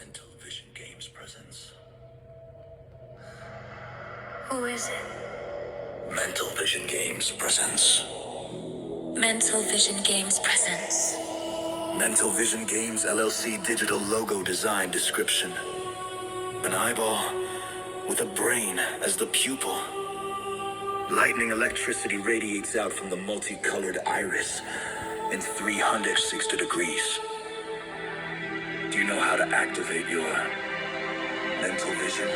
Mental Vision Games presents. Who is it? Mental Vision Games presents. Mental Vision Games presents. Mental Vision Games LLC digital logo design description. An eyeball with a brain as the pupil. Lightning electricity radiates out from the multicolored iris in 360 degrees. Do you know how to activate your mental vision?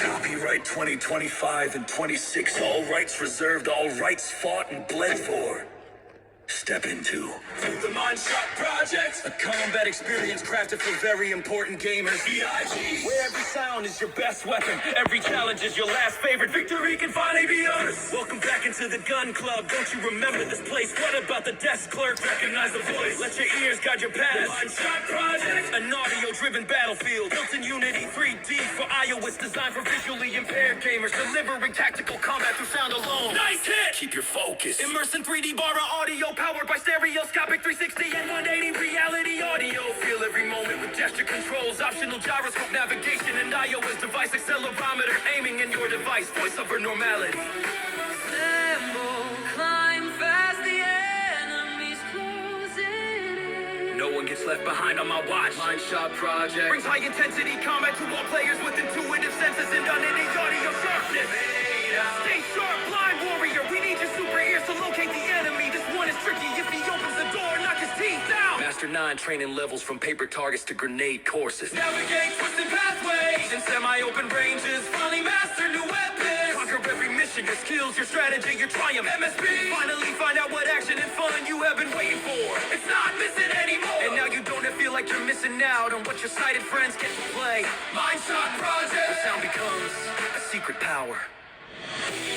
Copyright 2025 and 26, all rights reserved, all rights fought and bled for. Step into the MindShot Project, a combat experience crafted for very important gamers. VIG, where every sound is your best weapon, every challenge is your last favorite. Victory can finally be ours. Welcome back into the gun club. Don't you remember this place? What about the desk clerk? Recognize the voice. Let your ears guide your path. The MindShot Project, an audio-driven battlefield built in Unity 3D for iOS, designed for visually impaired gamers, delivering tactical combat through sound alone. Nice hit. Keep your focus. Immerse in 3D bar audio. Powered by stereoscopic 360 and 180 reality audio. Feel every moment with gesture controls, optional gyroscope navigation, and iOS device accelerometer aiming in your device. Voice over normality. Assemble, climb fast, the enemy's closing in. No one gets left behind on my watch. MindShot Project brings high intensity combat to all players with intuitive senses and unending audio sharpness. Stay sharp, blind warrior. We need your super ears to locate the enemy. This one is tricky. If he opens the door, knock his teeth out. Master 9 training levels from paper targets to grenade courses. Navigate twisted pathways and semi-open ranges. Finally master new weapons. Conquer every mission, your skills, your strategy, your triumph. MSP. Finally find out what action and fun you have been waiting for. It's not missing anymore. And now you don't feel like you're missing out on what your sighted friends get to play. MindShot Project. The sound becomes a secret power.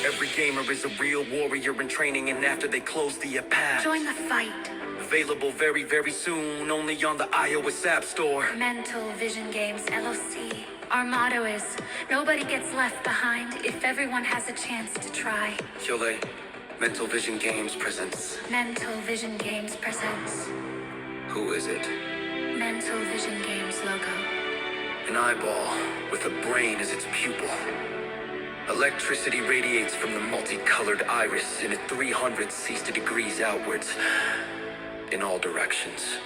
Every gamer is a real warrior in training, and after they close the path. Join the fight. Available very, very soon, only on the iOS App Store. Mental Vision Games LLC. Our motto is, nobody gets left behind if everyone has a chance to try. Chile, Mental Vision Games presents. Mental Vision Games presents. Who is it? Mental Vision Games logo. An eyeball with a brain as its pupil. Electricity radiates from the multicolored iris in a 360 degrees outwards, in all directions.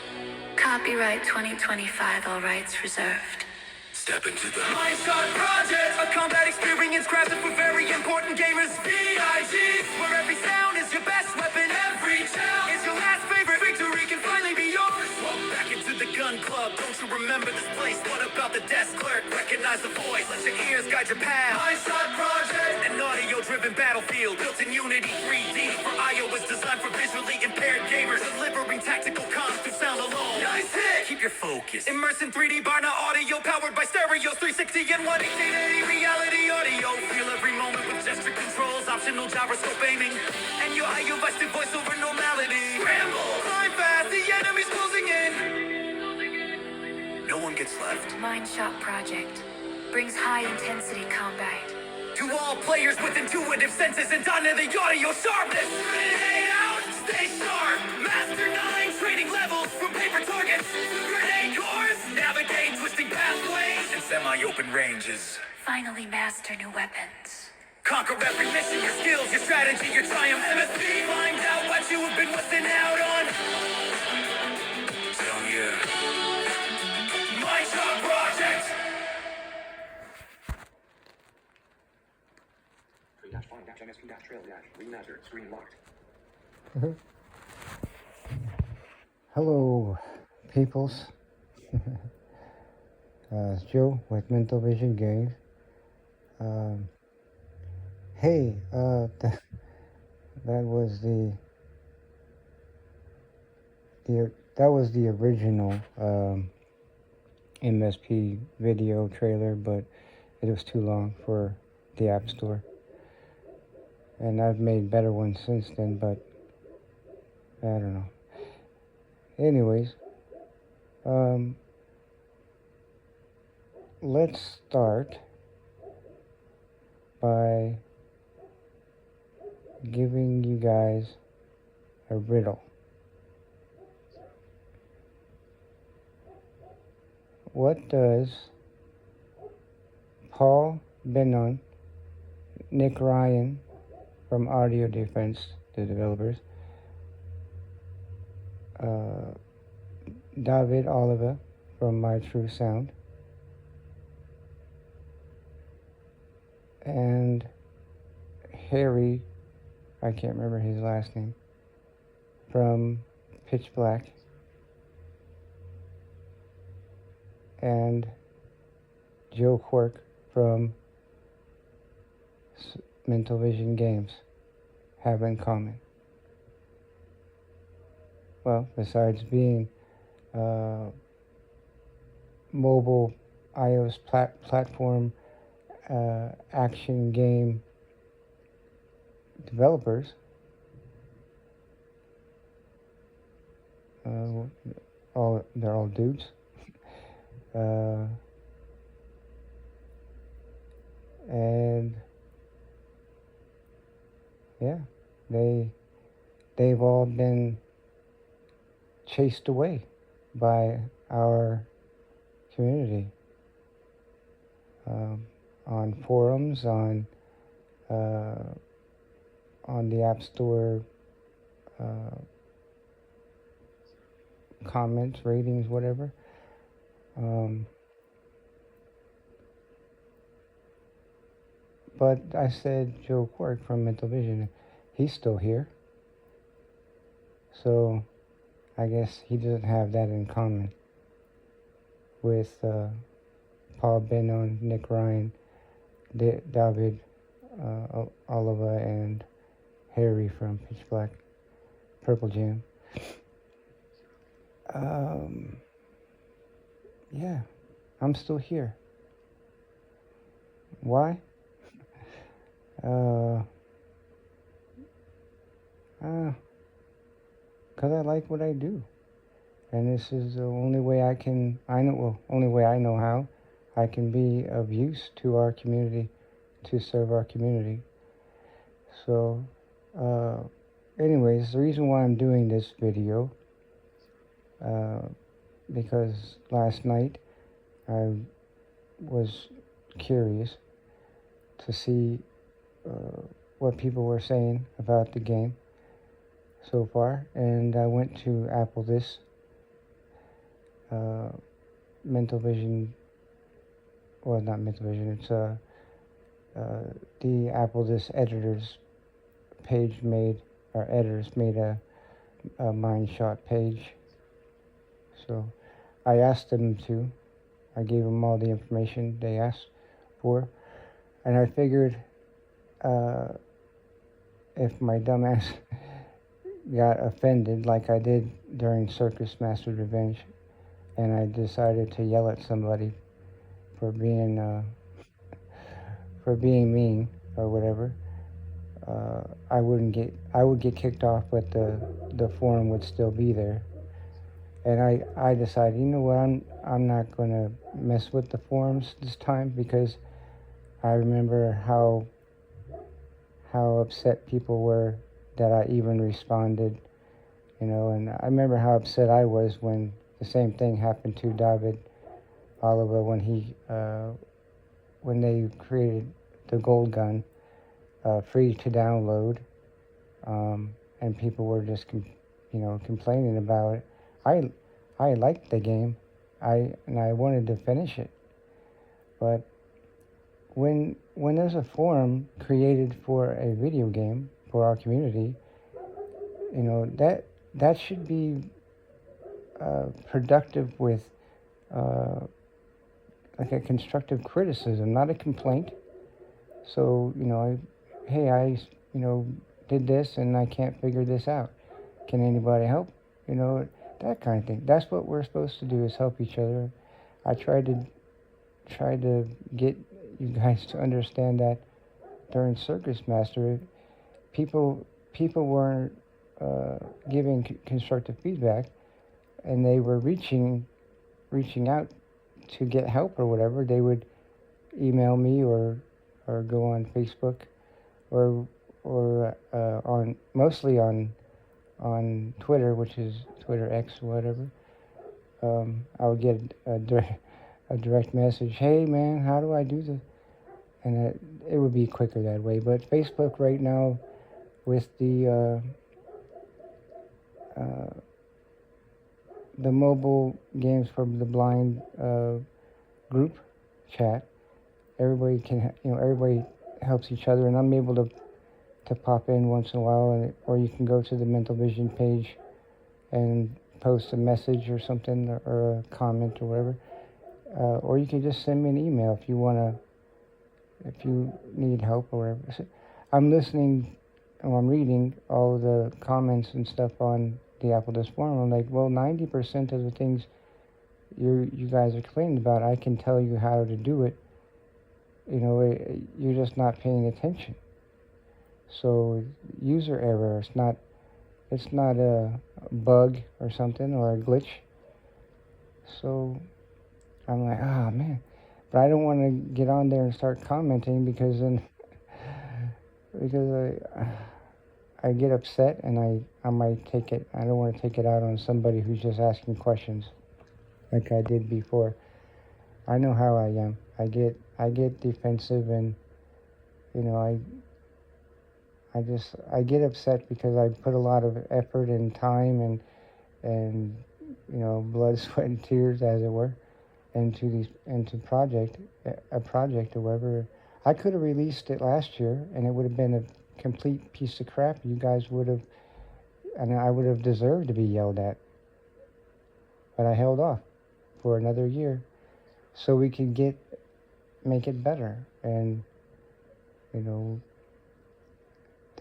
Copyright 2025, all rights reserved. Step into the MindShot Project, a combat experience crafted for very important gamers. VIG, where every sound is your best weapon, every sound is your last favorite. Victory can finally be yours. Welcome back into the gun club. Don't you remember this place? What about the desk clerk? Recognize the voice. Let your ears guide your path. MindShot Project, an audio-driven battlefield built in Unity 3D for iOS, designed for visually impaired gamers, delivering tactical comms through sound alone. Nice hit. Keep your focus. Immerse in 3D bar audio, powered by stereos 360 and 180 reality audio. Feel every moment with gesture controls, optional gyroscope aiming, and your iOS voice over normality. Scramble, climb fast, the enemy's closing in. No one gets left. MindShot Project brings high-intensity combat To all players with intuitive senses and under the audio sharpness. Grenade out, stay sharp. Master 9 training levels from paper targets. Grenade course, navigate twisting pathways and semi-open ranges. Finally master new weapons. Conquer every mission, your skills, your strategy, your triumph. MSP, find out what you have been missing out on. So yeah, MindShot Project. 3-5-MSP-trail-remaster screen locked. Hello, peoples. It's Joe with Mental Vision Games. Hey, that was the original MSP video trailer, but it was too long for the App Store. And I've made better ones since then, but I don't know. Anyways, let's start by giving you guys a riddle. what does Paul Benon, Nick Ryan from Audio Defense, the developers, David Oliver from My True Sound, and Harry, I can't remember his last name, from Pitch Black, and Joe Quirk from Mental Vision Games have in common? Well, besides being mobile iOS platform action game developers, they're all dudes. And yeah, they've all been chased away by our community, on forums, on the App Store, comments, ratings, whatever. But I said Joe Quirk from Mental Vision, he's still here. So I guess he doesn't have that in common with Paul Benon, Nick Ryan, David Oliver, and Harry from Pitch Black, Purple Jam. Yeah, I'm still here. Why? Because I like what I do. And this is the only way only way I know how I can be of use to our community, to serve our community. So, anyways, the reason why I'm doing this video, because last night I was curious to see what people were saying about the game so far, and I went to Apple This, Mental Vision, well, not Mental Vision, it's the Apple This editors page editors made a MindShot page. So I asked them I gave them all the information they asked for, and I figured if my dumbass got offended like I did during Circus Master Revenge, and I decided to yell at somebody for being mean or whatever, I would get kicked off, but the forum would still be there. And I decided, you know what, I'm not gonna mess with the forums this time, because I remember how upset people were that I even responded, and I remember how upset I was when the same thing happened to David Oliver when they created the Gold Gun, free to download, and people were just complaining about it. I liked the game, and I wanted to finish it, but when there's a forum created for a video game for our community, that should be productive with like a constructive criticism, not a complaint. So hey, I did this and I can't figure this out. Can anybody help? That kind of thing. That's what we're supposed to do, is help each other. I tried to get you guys to understand that during Circus Master, people weren't giving constructive feedback, and they were reaching out to get help or whatever. They would email me or go on Facebook or mostly on Twitter, which is Twitter X or whatever. I would get a direct message, hey man, how do I do this? And it would be quicker that way. But Facebook right now, with the mobile games for the blind group chat, everybody can, everybody helps each other, and I'm able to pop in once in a while, or you can go to the Mental Vision page and post a message or something, or a comment or whatever, or you can just send me an email if you need help or whatever. So I'm listening, or I'm reading all the comments and stuff on the Apple Disc Forum. I'm like, well, 90% of the things you guys are complaining about, I can tell you how to do it. You're just not paying attention. So user error. It's not a bug or something, or a glitch. So I'm like, man. But I don't want to get on there and start commenting, because I get upset, and I might take it. I don't want to take it out on somebody who's just asking questions like I did before. I know how I am. I get defensive, and I get upset because I put a lot of effort and time and blood, sweat, and tears, as it were, into a project or whatever. I could have released it last year, and it would have been a complete piece of crap. You guys would have, and I would have deserved to be yelled at. But I held off for another year, so we could make it better. And the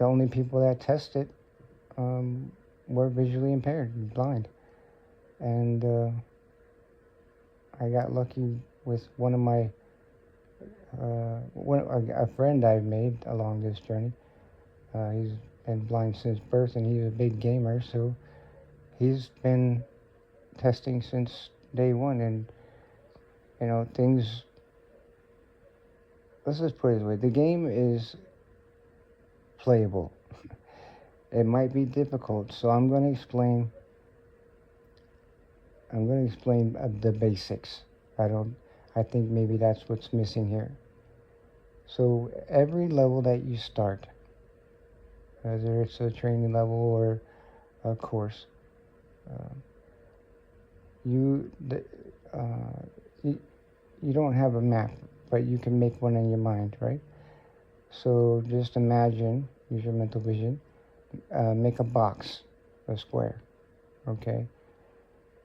only people that tested were visually impaired, blind. And I got lucky with one of my a friend I've made along this journey. He's been blind since birth, and he's a big gamer, so he's been testing since day one. And things, let's just put it this way, the game is playable. It might be difficult, so I'm going to explain the basics. I think maybe that's what's missing here. So every level that you start, whether it's a training level or a course, you don't have a map, but you can make one in your mind, right? So just imagine, use your mental vision, make a box, a square, okay?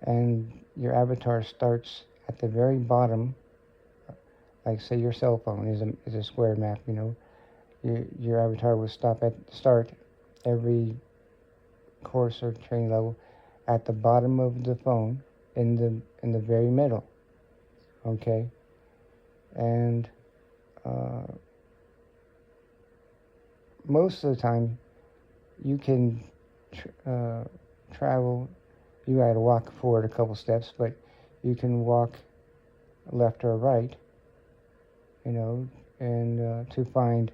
And your avatar starts at the very bottom, like say your cell phone is a square map, Your avatar will start every course or training level at the bottom of the phone, in the very middle, okay? And most of the time, you can travel. You got to walk forward a couple steps, but you can walk left or right, and to find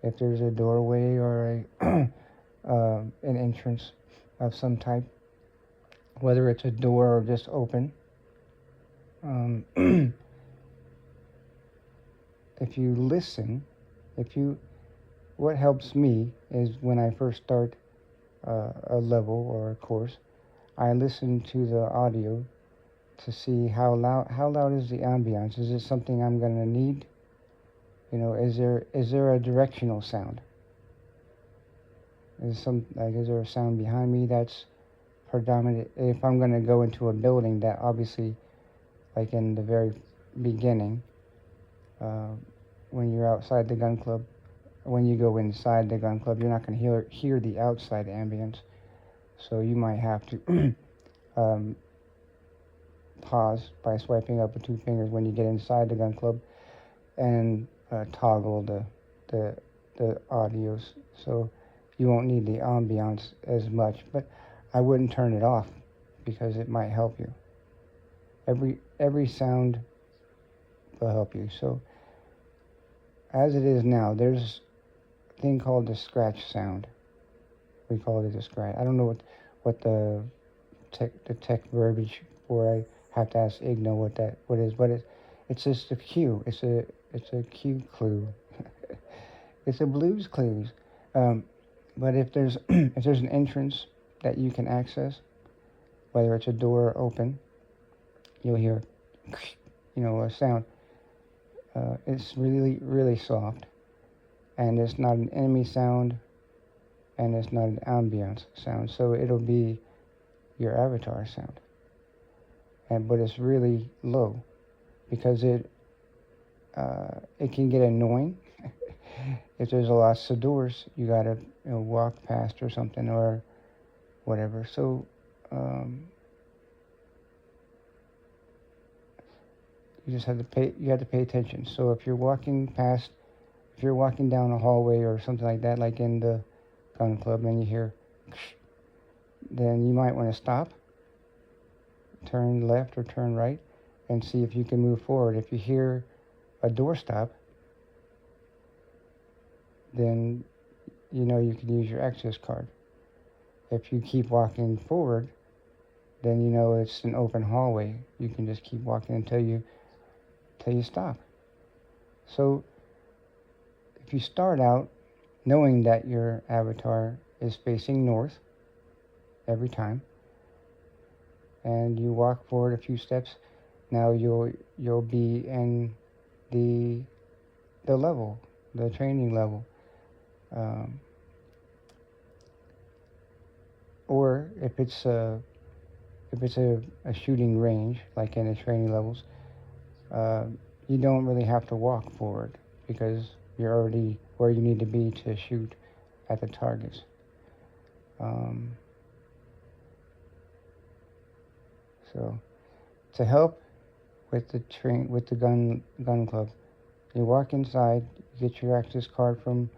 if there's a doorway or an entrance of some type, whether it's a door or just open. If you listen, what helps me is when I first start a level or a course, I listen to the audio to see how loud is the ambience. Is it something I'm going to need? Is there a directional sound? Is there a sound behind me that's predominant? If I'm going to go into a building, that obviously, like in the very beginning, when you're outside the gun club, when you go inside the gun club, you're not going to hear the outside ambience. So you might have to pause by swiping up with two fingers when you get inside the gun club, and toggle the audios, so you won't need the ambiance as much. But I wouldn't turn it off, because it might help you. Every sound will help you. So as it is now, there's a thing called the scratch sound. We call it a scratch. I don't know what the tech verbiage for. I have to ask Igno what is. But It's just a cue. It's a cue clue. It's a Blue's Clues. But if there's if there's an entrance that you can access, whether it's a door open, you'll hear, a sound. It's really, really soft, and it's not an enemy sound, and it's not an ambiance sound. So it'll be your avatar sound, but it's really low because it can get annoying. If there's lots of doors you gotta walk past or something or whatever. So you just have to pay. You have to pay attention. So if you're walking down a hallway or something like that, like in the gun club, and you hear, then you might want to stop, turn left or turn right, and see if you can move forward. If you hear a door stop, then you can use your access card. If you keep walking forward, then it's an open hallway. You can just keep walking until you stop. So if you start out knowing that your avatar is facing north every time, and you walk forward a few steps, now you'll be in the level, the training level. Or if it's a shooting range, like in the training levels, you don't really have to walk forward because you're already where you need to be to shoot at the targets. So to help with the gun club, you walk inside, you get your access card from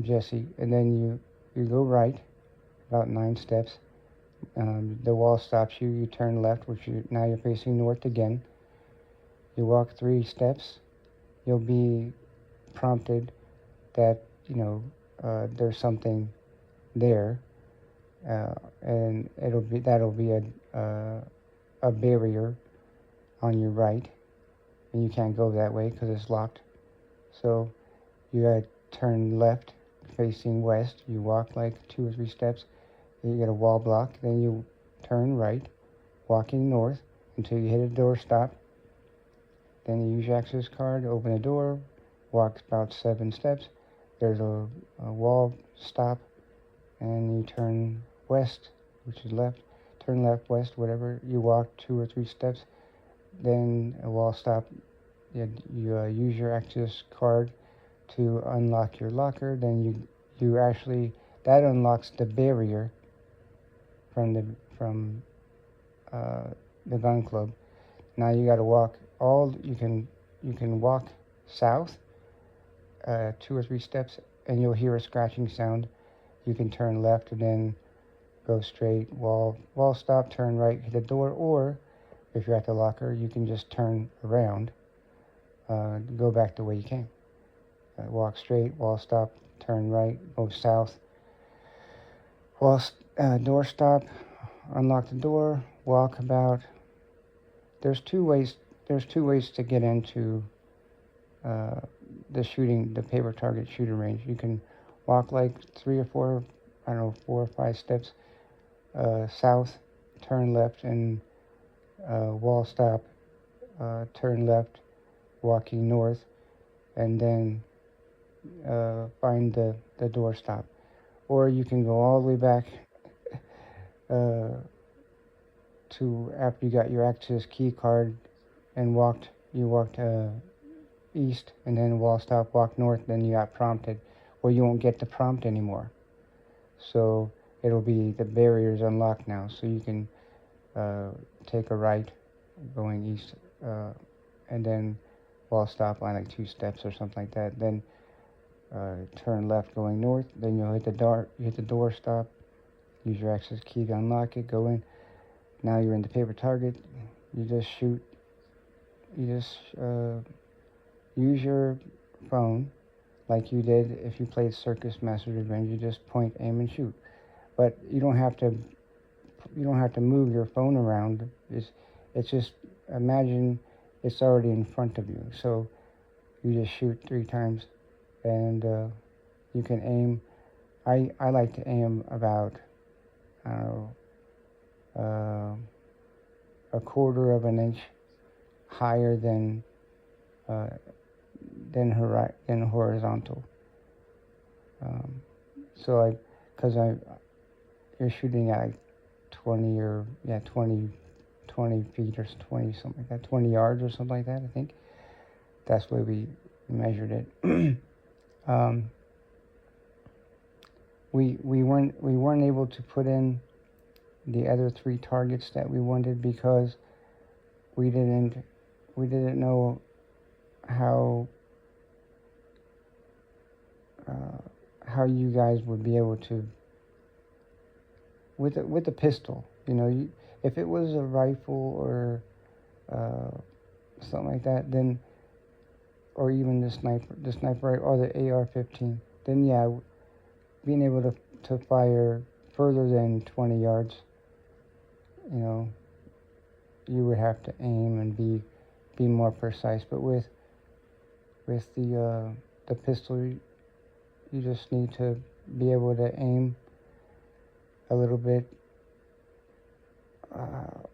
Jesse, and then you go right about 9 steps. The wall stops you. You turn left, now you're facing north again. You walk 3 steps. You'll be prompted that there's something there, and that'll be a barrier on your right, and you can't go that way because it's locked. So you gotta turn left, facing west. You walk like 2 or 3 steps. You get a wall block. Then you turn right, walking north until you hit a door stop. Then you use your access card, open a door, walk about 7 steps. There's a wall stop, and you turn west, which is left. Turn left, west, whatever. You walk 2 or 3 steps. Then a wall stop. You use your access card to unlock your locker. Then you actually, that unlocks the barrier from the gun club. Now you got to walk you can walk south 2 or 3 steps, and you'll hear a scratching sound. You can turn left and then go straight, wall stop, turn right, hit the door, or if you're at the locker, you can just turn around, go back the way you came. Walk straight, wall stop, turn right, go south, door stop, unlock the door, walk about. There's two ways to get into the paper target shooting range. You can walk like 3 or 4, 4 or 5 steps south, turn left, and wall stop, turn left, walking north, and then find the door stop. Or you can go all the way back to after you got your access key card and walked east, and then wall stop, walk north, then you got prompted. Well, you won't get the prompt anymore. So it'll be the barrier's unlocked now, so you can take a right going east, and then wall stop on like 2 steps or something like that. Then turn left going north. Then you'll hit the door stop. Use your access key to unlock it. Go in. Now you're in the paper target. You just shoot. You just use your phone like you did if you played Circus Master's Revenge. You just point, aim, and shoot. But you don't have to move your phone around. It's just imagine it's already in front of you. So you just shoot 3 times, and you can aim. I like to aim about, I don't know, a quarter of an inch higher than horizontal. So because you're shooting at like 20 feet or 20 something like that, 20 yards or something like that. I think that's the way we measured it. We weren't able to put in the other 3 targets that we wanted because we didn't know how you guys would be able to with a pistol. If it was a rifle or something like that, then, or even the sniper or the AR-15, then yeah, being able to fire further than 20 yards, you would have to aim and be more precise. But with the pistol, you just need to be able to aim a little bit.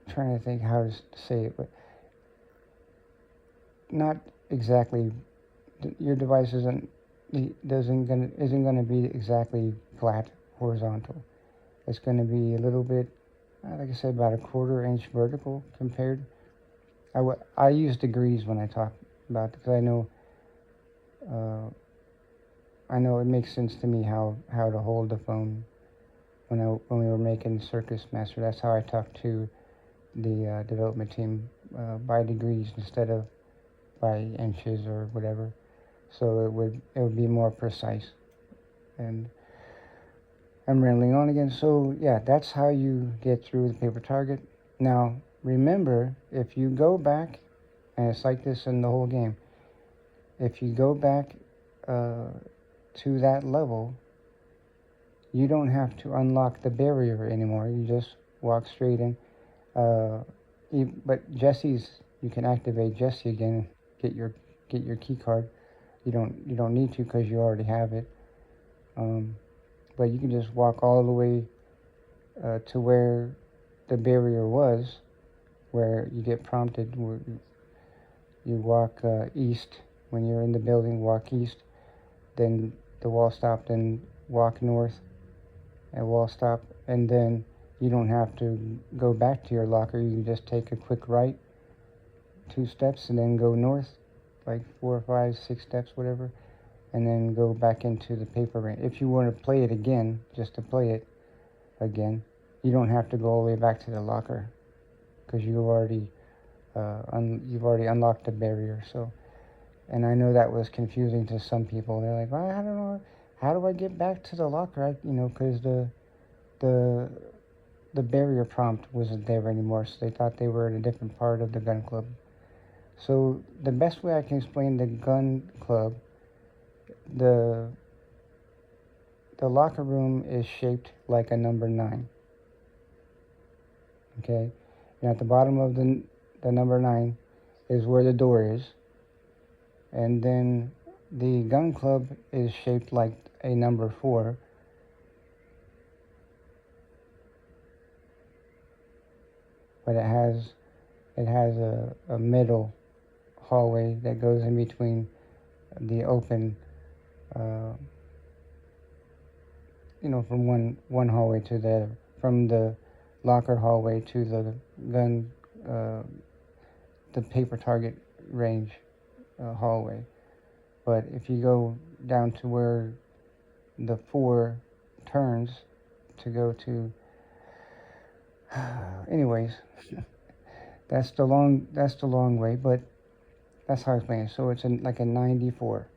Trying to think how to say it, but not exactly. Your device isn't gonna be exactly flat horizontal. It's gonna be a little bit, like I said, about a quarter inch vertical compared. I use degrees when I talk about it because I know it makes sense to me how to hold the phone when we were making Circus Master. That's how I talked to the development team, by degrees instead of by inches or whatever. So it would be more precise. And I'm rambling on again. So yeah, that's how you get through the paper target. Now remember, if you go back, and it's like this in the whole game, if you go back to that level, you don't have to unlock the barrier anymore. You just walk straight in. But you can activate Jesse again. Get your key card. You don't need to because you already have it. But you can just walk all the way to where the barrier was, where you get prompted. You walk east when you're in the building. Walk east, then the wall stop. Then walk north, and wall stop, and then you don't have to go back to your locker. You can just take a quick right, 2 steps, and then go north, like 4 or 5, 6 steps, whatever, and then go back into the paper range. If you want to play it again, just to play it again, you don't have to go all the way back to the locker because you've already unlocked the barrier. So, and I know that was confusing to some people. They're like, well, I don't know, how do I get back to the locker? Because the barrier prompt wasn't there anymore, so they thought they were in a different part of the gun club. So the best way I can explain the gun club, the locker room is shaped like a number 9. Okay, and at the bottom of the number 9 is where the door is, and then the gun club is shaped like a number 4. But it has a middle hallway that goes in between the open, from one hallway to from the locker hallway to the gun, the paper target range hallway. But if you go down to where the 4 turns to go to, anyways, that's the long way, but that's how I explain it. So it's like a 94,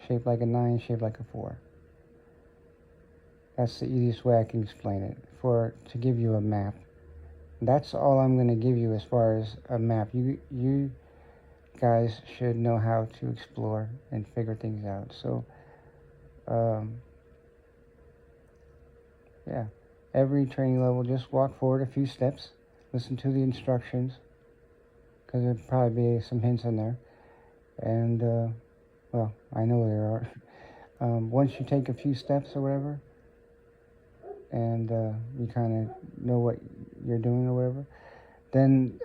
shaped like a 9, shaped like a 4. That's the easiest way I can explain it, to give you a map. That's all I'm going to give you as far as a map. You guys should know how to explore and figure things out. So, yeah, every training level, just walk forward a few steps, listen to the instructions, because there'll probably be some hints in there. And, well, I know there are. Once you take a few steps or whatever, and you kind of know what you're doing or whatever, then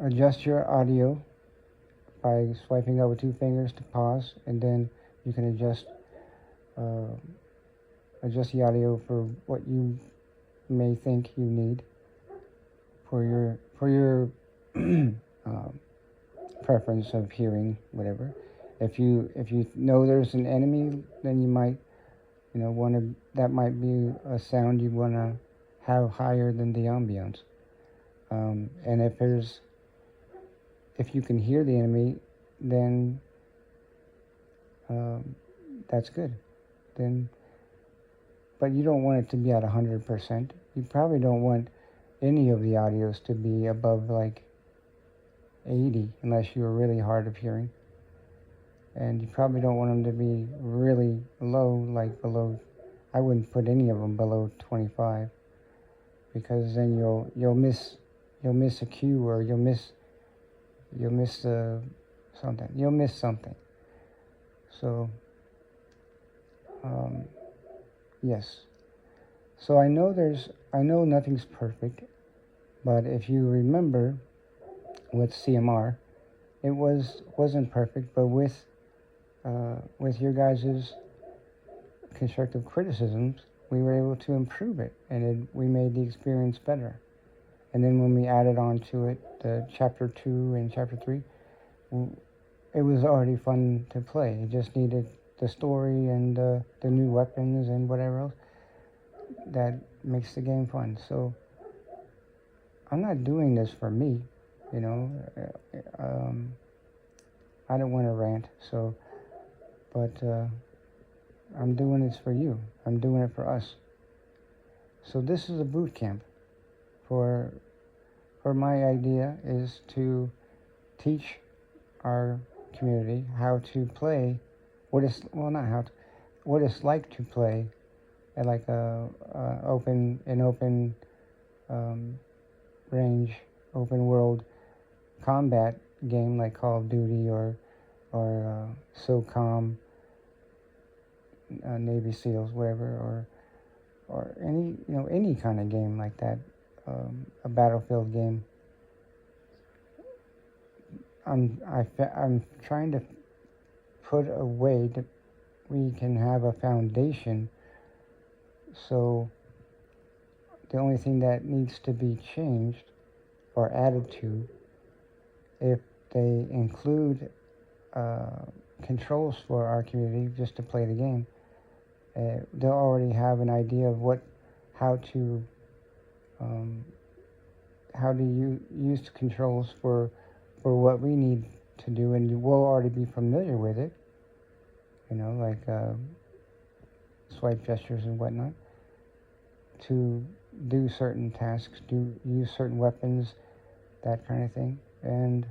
adjust your audio by swiping up with 2 fingers to pause, and then you can adjust the audio for what you may think you need for your preference of hearing, whatever. If you know there's an enemy, then you might want to, that might be a sound you want to have higher than the ambience. And if you can hear the enemy, then that's good. Then, but you don't want it to be at 100%. You probably don't want any of the audios to be above like 80, unless you're really hard of hearing. And you probably don't want them to be really low, like below. I wouldn't put any of them below 25, because then you'll miss a cue, or you'll miss something. You'll miss something. So yes. So I know nothing's perfect, but if you remember with CMR, it wasn't perfect, but with your guys' constructive criticisms, we were able to improve it, and we made the experience better. And then when we added on to it, the chapter 2 and chapter 3, it was already fun to play. It just needed the story and the new weapons and whatever else that makes the game fun. So I'm not doing this for me, I don't want to rant, but I'm doing this for you. I'm doing it for us. So this is a boot camp. For my idea is to teach our community how to play, what it's like to play at like an open range, open world combat game like Call of Duty or SOCOM, Navy SEALs, whatever, or any kind of game like that, a battlefield game. I'm trying to put a way that we can have a foundation. So the only thing that needs to be changed or added to, if they include controls for our community just to play the game, they'll already have an idea of how to use the controls for what we need to do, and we'll already be familiar with it, like swipe gestures and whatnot, to do certain tasks, use certain weapons, that kind of thing, and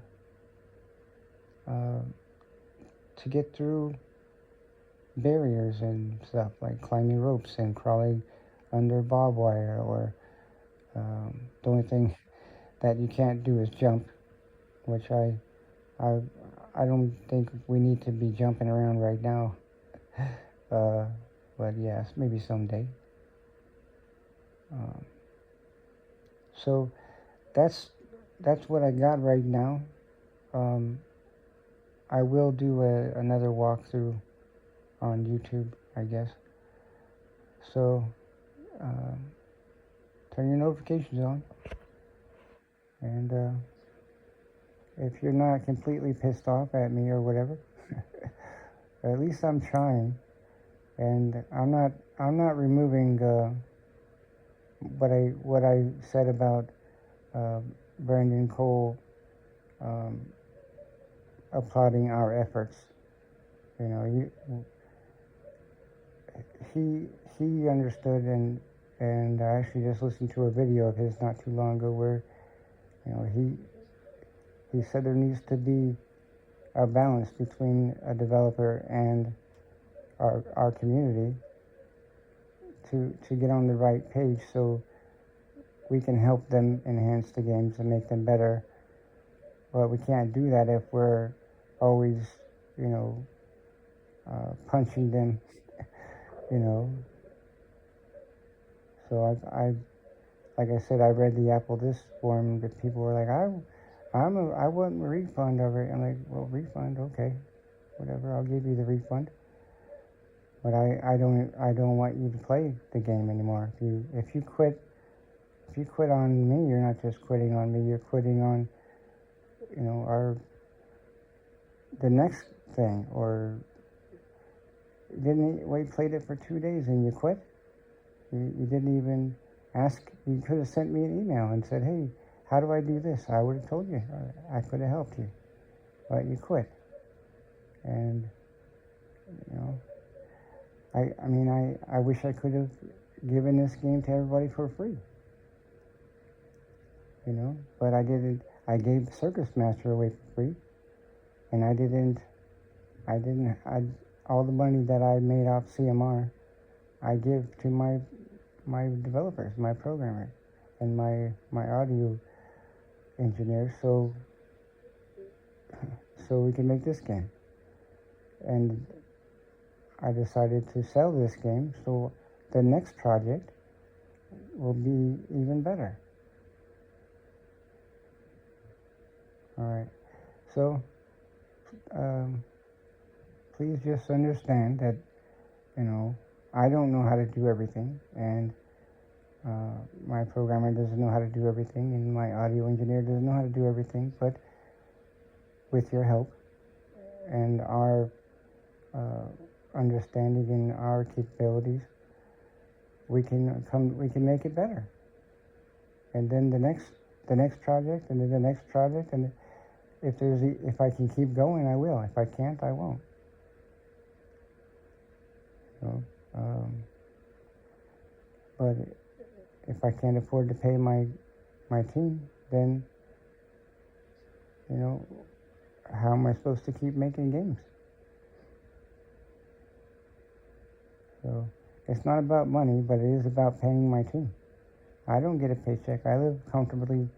to get through barriers and stuff, like climbing ropes and crawling under barbed wire, or the only thing that you can't do is jump, which I don't think we need to be jumping around right now. But yes, maybe someday. So that's what I got right now. I will do another walkthrough on YouTube, I guess. So turn your notifications on, and if you're not completely pissed off at me or whatever, at least I'm trying, and I'm not removing what I said about Brandon Cole applauding our efforts. He understood, and I actually just listened to a video of his not too long ago where he said there needs to be a balance between a developer and our community to get on the right page, so we can help them enhance the games and make them better. But we can't do that if we're always, punching them, you know. So like I said, I read the Apple This forum that people were like, I want a refund of it. I'm like, well, refund, okay, whatever, I'll give you the refund. But I don't want you to play the game anymore. If you quit on me, you're not just quitting on me. You're quitting on, the next thing. Or we played it for 2 days and you quit. You didn't even ask. You could have sent me an email and said, hey, how do I do this? I would have told you. I could have helped you. But you quit. And, I wish I could have given this game to everybody for free. But I didn't. I gave Circus Master away for free. And I didn't, all the money that I made off CMR, I give to my developers, my programmers, and my audio engineers, so we can make this game. And I decided to sell this game, so the next project will be even better. Alright, so please just understand that, I don't know how to do everything, and my programmer doesn't know how to do everything, and my audio engineer doesn't know how to do everything, but with your help and our understanding and our capabilities, we can make it better. And then the next project, and then the next project, and if I can keep going, I will. If I can't, I won't. But if I can't afford to pay my team, then how am I supposed to keep making games? So it's not about money, but it is about paying my team. I don't get a paycheck. I live comfortably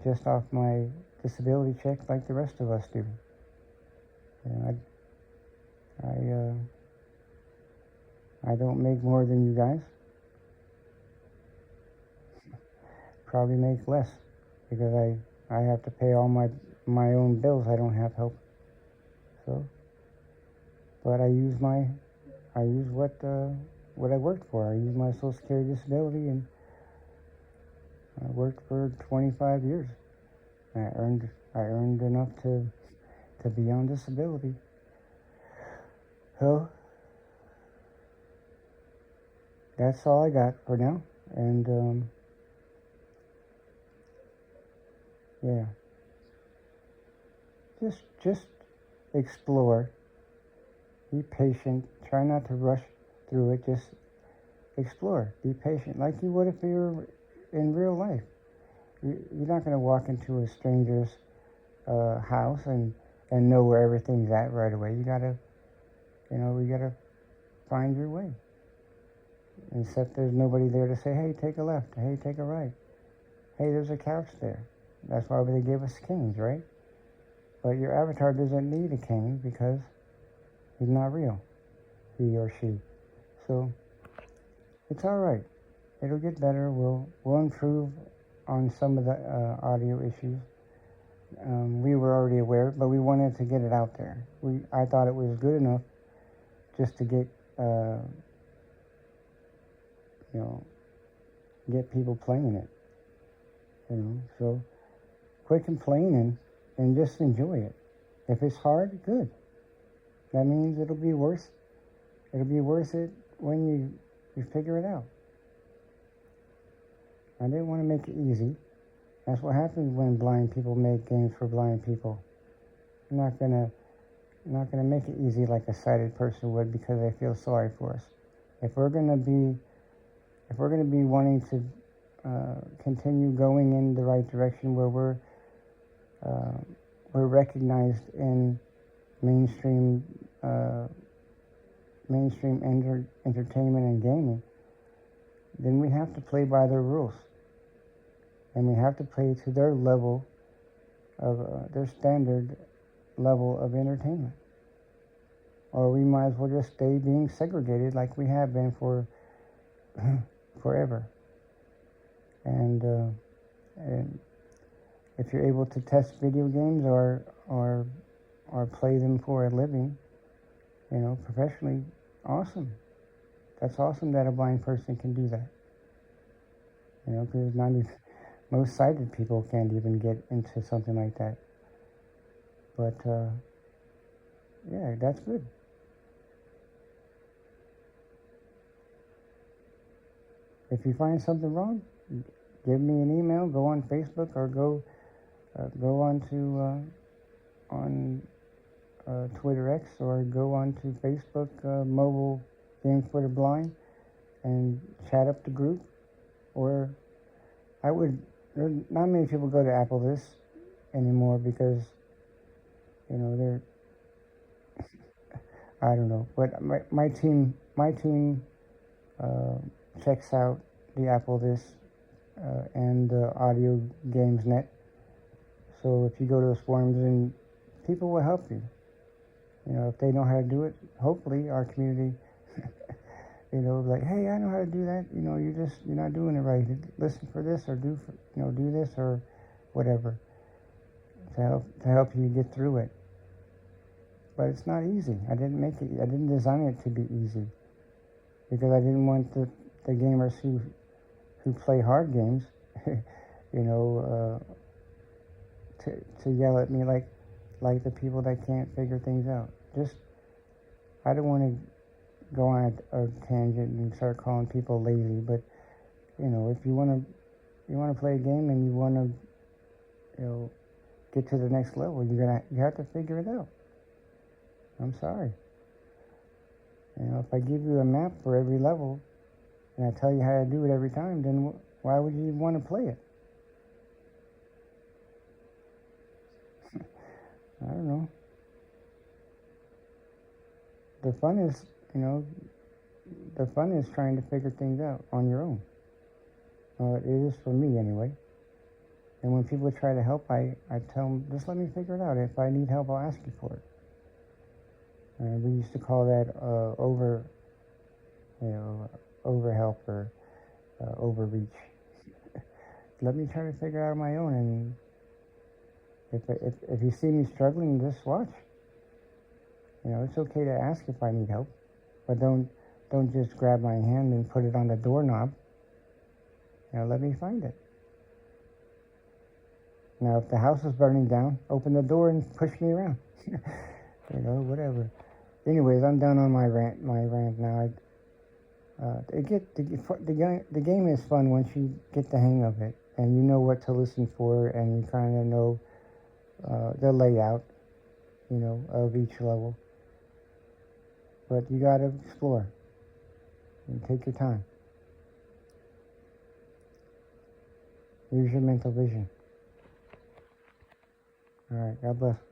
just off my disability check like the rest of us do. I don't make more than you guys. Probably make less because I have to pay all my own bills. I don't have help. So, but I use what I worked for. I use my Social Security disability, and I worked for 25 years. I earned enough to be on disability. So that's all I got for now. And yeah, just explore. Be patient. Try not to rush through it. Just explore. Be patient, like you would if you were in real life. You're not going to walk into a stranger's house and know where everything's at right away. You gotta find your way. Except there's nobody there to say, hey, take a left. Hey, take a right. Hey, there's a couch there. That's why they gave us canes, right? But your avatar doesn't need a cane because he's not real, he or she. So it's all right. It'll get better. We'll improve on some of the audio issues. We were already aware, but we wanted to get it out there. I thought it was good enough just to get people playing it. So quit complaining and just enjoy it. If it's hard, good. That means it'll be worth it when you figure it out. I didn't want to make it easy. That's what happens when blind people make games for blind people. I'm not gonna make it easy like a sighted person would because they feel sorry for us. If we're gonna be wanting to continue going in the right direction where we're recognized in mainstream entertainment and gaming, then we have to play by their rules. and we have to play to their level of their standard level of entertainment, or we might as well just stay being segregated like we have been for forever. And if you're able to test video games or play them for a living, professionally, awesome. That's awesome that a blind person can do that. Because most sighted people can't even get into something like that. But yeah, that's good. If you find something wrong, give me an email. Go on Facebook or go on to on Twitter X, or go on to Facebook Mobile Games for the Blind and chat up the group. Or not many people go to Apple this anymore because they're I don't know, but my team checks out the Apple this and the Audio Games Net. So if you go to those forums, and people will help you. If they know how to do it, hopefully our community, like, hey, I know how to do that. You're not doing it right. Listen for this, or do this, or whatever, to help you get through it. But it's not easy. I didn't design it to be easy, because I didn't want the gamers who play hard games, to yell at me like the people that can't figure things out. I don't want to go on a tangent and start calling people lazy, but if you want to play a game and you want to get to the next level, you have to figure it out. I'm sorry. If I give you a map for every level and I tell you how to do it every time, then why would you want to play it? I don't know. The fun is trying to figure things out on your own. It is for me anyway. And when people try to help, I tell them, just let me figure it out. If I need help, I'll ask you for it. We used to call that overhelp or overreach. Let me try to figure it out on my own, and if you see me struggling, just watch. It's okay to ask if I need help, but don't just grab my hand and put it on the doorknob. Let me find it. Now, if the house is burning down, open the door and push me around. Whatever. Anyways, I'm done on my rant now. The game is fun once you get the hang of it, and you know what to listen for, and you kind of know the layout, of each level. But you gotta explore and take your time. Use your mental vision. All right, God bless.